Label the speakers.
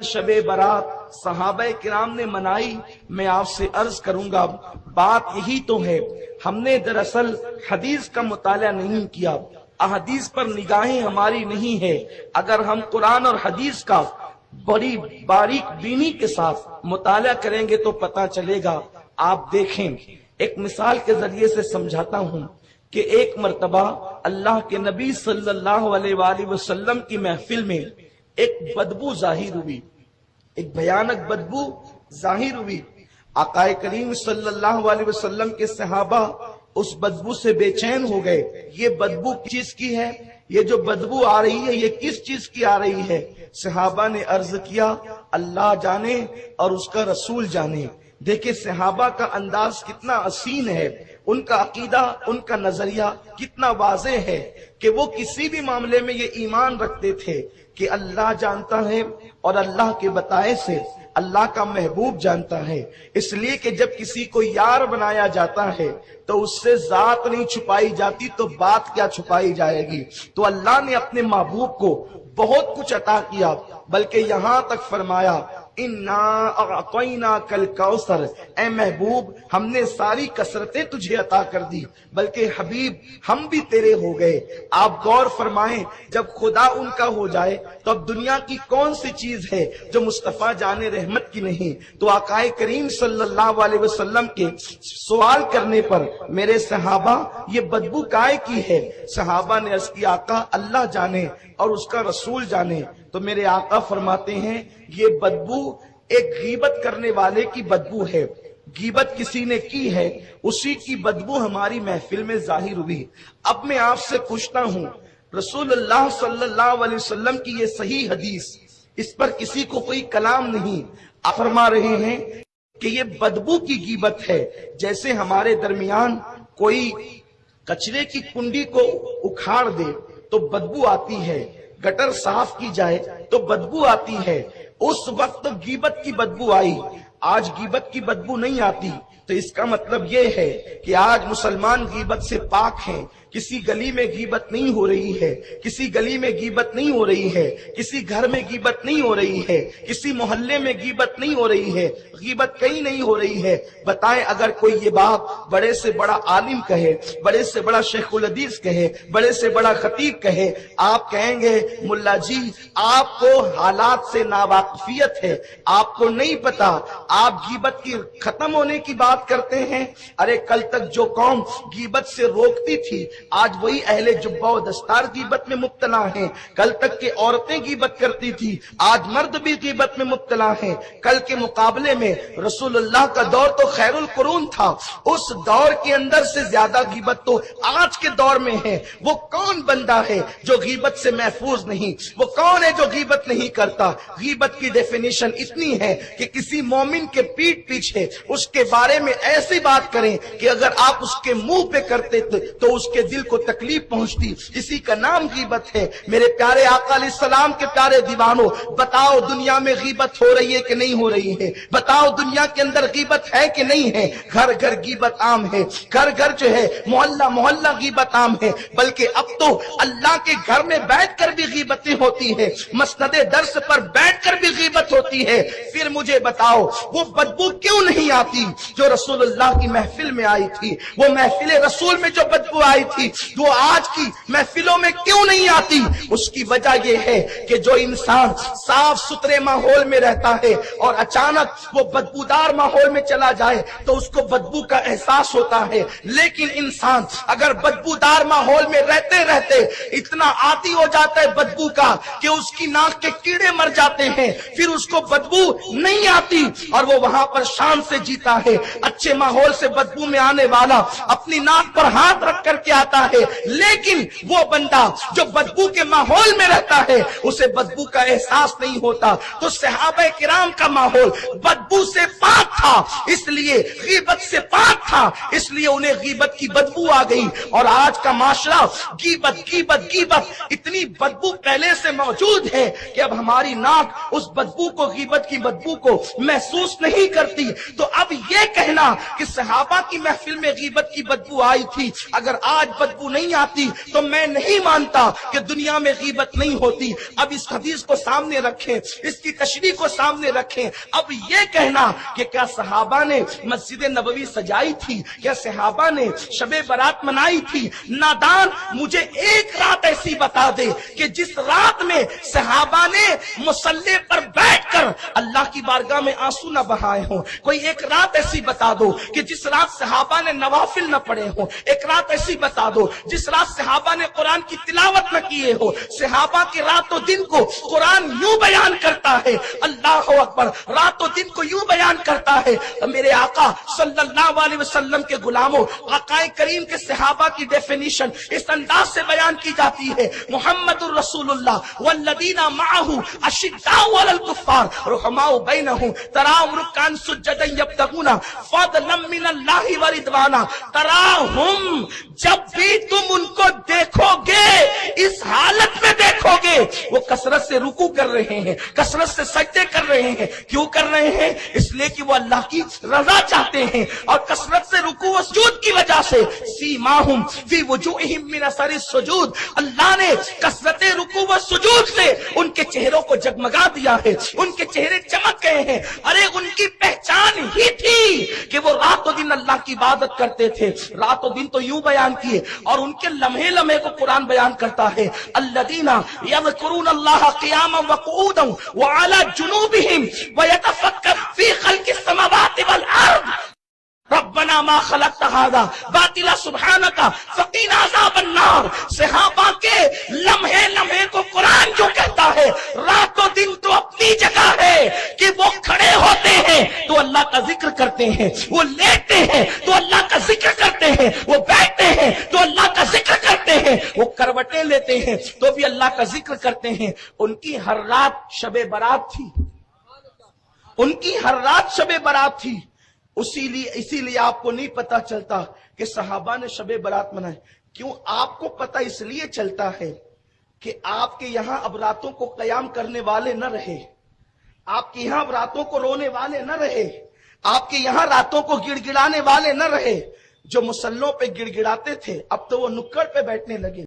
Speaker 1: शब बारात सहाबा किराम ने मनाई, मैं आपसे अर्ज करूंगा बात यही तो है, हमने दरअसल हदीस का मुताला नहीं किया, अहदीस पर निगाहें हमारी नहीं है। अगर हम कुरान और हदीस का बड़ी बारीक बीनी के साथ मुताला करेंगे तो पता चलेगा। आप देखें, एक मिसाल के जरिए से समझाता हूं कि एक मर्तबा अल्लाह के नबी सल्लल्लाहु अलैहि वसल्लम की महफिल में एक बदबू जाहिर हुई, एक भयानक बदबू जाहिर हुई। आकाए करीम सल्लल्लाहु अलैहि वसल्लम के सहाबा उस बदबू से बेचैन हो गए। ये बदबू किस चीज की है? ये जो बदबू आ रही है ये किस चीज की आ रही है? सहाबा ने अर्ज किया, अल्लाह जाने और उसका रसूल जाने। देखिए सहाबा का अंदाज कितना हसीन है, उनका अकीदा, उनका नजरिया कितना वाज़ेह है कि वो किसी भी मामले में ये ईमान रखते थे कि अल्लाह जानता है और अल्लाह के बताए से अल्लाह का महबूब जानता है। इसलिए कि जब किसी को यार बनाया जाता है तो उससे जात नहीं छुपाई जाती तो बात क्या छुपाई जाएगी। तो अल्लाह ने अपने महबूब को बहुत कुछ अता किया, बल्कि यहां तक फरमाया इन्ना अअतैना कल कौसर, ए महबूब हमने सारी कसरतें तुझे अता कर दी, बल्कि हबीब हम भी तेरे हो गए। आप गौर फरमाएं, जब खुदा उनका हो जाए तो अब दुनिया की कौन सी चीज है जो मुस्तफा जाने रहमत की नहीं। तो आकाए करीम सल्लल्लाहु अलैहि वसल्लम के सवाल करने पर मेरे सहाबा ये बदबू काय की है? सहाबा ने अर्ज किया, आका अल्लाह जाने और उसका रसूल जाने। तो मेरे आका फरमाते हैं ये बदबू एक गीबत करने वाले की बदबू है, गीबत किसी ने की है उसी की बदबू हमारी महफिल में जाहिर हुई। अब मैं आपसे पूछता हूं, रसूलुल्लाह सल्लल्लाहु अलैहि वसल्लम की ये सही हदीस, इस पर किसी को कोई कलाम नहीं, आप फरमा रहे हैं कि ये बदबू की गीबत है। जैसे हमारे दरमियान कोई कचरे की कुंडी को उखाड़ दे तो बदबू आती है, गटर साफ की जाए तो बदबू आती है, उस वक्त गीबत की बदबू आई, आज गीबत की बदबू नहीं आती। तो इसका मतलब ये है कि आज मुसलमान गीबत से पाक हैं, किसी गली में गीबत नहीं हो रही है, किसी गली में गीबत नहीं हो रही है, किसी घर में गीबत नहीं हो रही है, किसी मोहल्ले में गीबत नहीं हो रही है, गीबत कहीं नहीं हो रही है। बताएं अगर कोई ये बात बड़े से बड़ा आलिम कहे, बड़े से बड़ा शेखुल हदीस कहे, बड़े से बड़ा खतीब कहे, आप कहेंगे मुल्ला जी आपको हालात से नावाकिफियत है, आपको नहीं पता, आप गीबत की खत्म होने की बात करते हैं। अरे कल तक जो कौम गीबत से रोकती थी आज वही अहले जुब्बा और दस्तार गीबत में मुब्तला हैं। कल तक के औरतें गीबत करती थी आज मर्द भी गीबत में मुब्तला हैं। कल के मुकाबले में रसूलुल्लाह का दौर तो खैरुल कुरून था, उस दौर के अंदर से ज्यादा गीबत तो आज के दौर में है। वो कौन बंदा है जो गीबत से महफूज नहीं, वो कौन है जो गीबत नहीं करता। गीबत की डेफिनेशन इतनी है कि किसी मोमिन के पीठ पीछे उसके बारे में ऐसी बात करें कि अगर आप उसके मुंह पे करते थे तो उसके दिल को तकलीफ पहुंचती, इसी का नाम गीबत है। मेरे प्यारे आका अलैहिस्सलाम के प्यारे दीवानों, बताओ दुनिया में गीबत हो रही है कि नहीं हो रही है? बताओ दुनिया के अंदर गीबत है कि नहीं है? घर घर गीबत आम है, घर घर जो है मोहल्ला मोहल्ला गीबत आम है, बल्कि अब तो अल्लाह के घर में बैठकर भी गीबतें होती है, मसनदे दर्स पर बैठकर भी गीबत होती है। फिर मुझे बताओ वो बदबू क्यों नहीं आती जो रसूलुल्लाह की महफिल में आई थी? वो महफिल रसूल में जो बदबू आई थी वो आज की महफिलों में क्यों नहीं आती? उसकी वजह यह है कि जो इंसान साफ सुथरे माहौल में रहता है और अचानक वो बदबूदार माहौल में चला जाए तो उसको बदबू का एहसास होता है। लेकिन इंसान अगर बदबूदार माहौल में रहते रहते इतना आदी हो जाता है बदबू का कि उसकी नाक के कीड़े मर जाते हैं, फिर उसको बदबू नहीं आती और वो वहां पर शान से जीता है। अच्छे माहौल से बदबू में आने वाला अपनी नाक पर हाथ रख करके आता है, लेकिन वो बंदा जो बदबू के माहौल में रहता है उसे बदबू का एहसास नहीं होता। तो सहाबा किराम का माहौल बदबू से पाक था, इसलिए गीबत से पाक था, इसलिए उन्हें गीबत की बदबू आ गई। और आज का माशरा गीबत गीबत गीबत इतनी बदबू पहले से मौजूद है कि अब हमारी नाक उस बदबू بدبو کو, غیبت کی بدبو کو محسوس نہیں کرتی. تو اب یہ کہنا کہ صحابہ کی محفل میں غیبت کی بدبو آئی تھی, اگر آج بدبو نہیں آتی تو میں نہیں مانتا کہ دنیا میں غیبت نہیں ہوتی. اب اس حدیث کو سامنے رکھیں, اس کی تشریح کو سامنے رکھیں. اب یہ کہنا کہ کیا صحابہ نے مسجد نبوی سجائی تھی, کیا صحابہ نے شب برات منائی تھی, نادان مجھے ایک رات ایسی بتا دے کہ جس رات میں صحابہ نے مصلی پر بیٹھ کر اللہ کی بارگاہ میں آنسو نہ بہائے ہوں. کوئی ایک رات ایسی بتا دو کہ جس رات صحابہ نے نوافل نہ پڑھے ہوں. ایک رات ایسی بتا دو جس رات صحابہ نے قرآن کی تلاوت نہ کیے ہو. صحابہ کی رات و دن کو قرآن یوں بیان کرتا ہے, اللہ اکبر, رات و دن کو یوں بیان کرتا ہے. میرے آقا صلی اللہ علیہ وسلم کے غلاموں, آقا کریم کے صحابہ کی ڈیفینیشن اس انداز سے بیان کی جاتی ہے, محمد الرسول اللہ والذین معہ اشداء علی الکفار رحماء بینہم تراہم رکعا سجدا یبتغون فضلا من اللہ ورضوانا. تراہم, جب بھی تم ان کو دیکھو گے اس حالت میں دیکھو گے وہ کثرت سے رکوع کر رہے ہیں, کثرت سے سجدے کر رہے ہیں. کیوں کر رہے ہیں؟ اس لیے کہ وہ اللہ کی رضا چاہتے ہیں, اور کثرت سے رکوع و سجود کی وجہ سے سیماہم فی وجوہہم من اثر السجود, اللہ نے کثرت رکوع و سجود سے ان کے چہروں کو جگمگا دیا ہے, ان کے چہرے چمک گئے ہیں. ارے ان کی پہچان ہی تھی کہ وہ رات و دن اللہ کی عبادت کرتے تھے. رات و دن تو یوں بیان کیے, اور ان کے لمحے لمحے کو قرآن بیان کرتا ہے, الذین یذکرون اللہ قیاما وقعودا وعلی جنوبہم ویتفکرون فی خلق السماوات والارض ربنا ما خلقت هذا باطلا سبحانک فقنا عذاب النار. صحابہ کے لمحے لمحے کو قرآن جو کہتا ہے, رات و دن تو اپنی جگہ ہے کہ وہ کھڑے ہوتے ہیں تو اللہ کا ذکر کرتے ہیں, وہ لیٹتے ہیں تو اللہ کا ذکر کرتے ہیں, وہ بیٹھتے ہیں تو اللہ کا ذکر کرتے ہیں, وہ کروٹیں لیتے ہیں تو بھی اللہ کا ذکر کرتے ہیں. ان کی ہر رات شب برات تھی, ان کی ہر رات شب برات تھی. اسی لیے آپ کو نہیں پتا چلتا کہ صحابہ نے شب برات منائے. کیوں آپ کو پتا اس لیے چلتا ہے کہ آپ کے یہاں اب راتوں کو قیام کرنے والے نہ رہے, آپ کے یہاں اب راتوں کو رونے والے نہ رہے, آپ کے یہاں راتوں کو گڑ گڑانے والے نہ رہے. جو مسلوں پہ گڑ گڑاتے تھے اب تو وہ نکڑ پہ بیٹھنے لگے.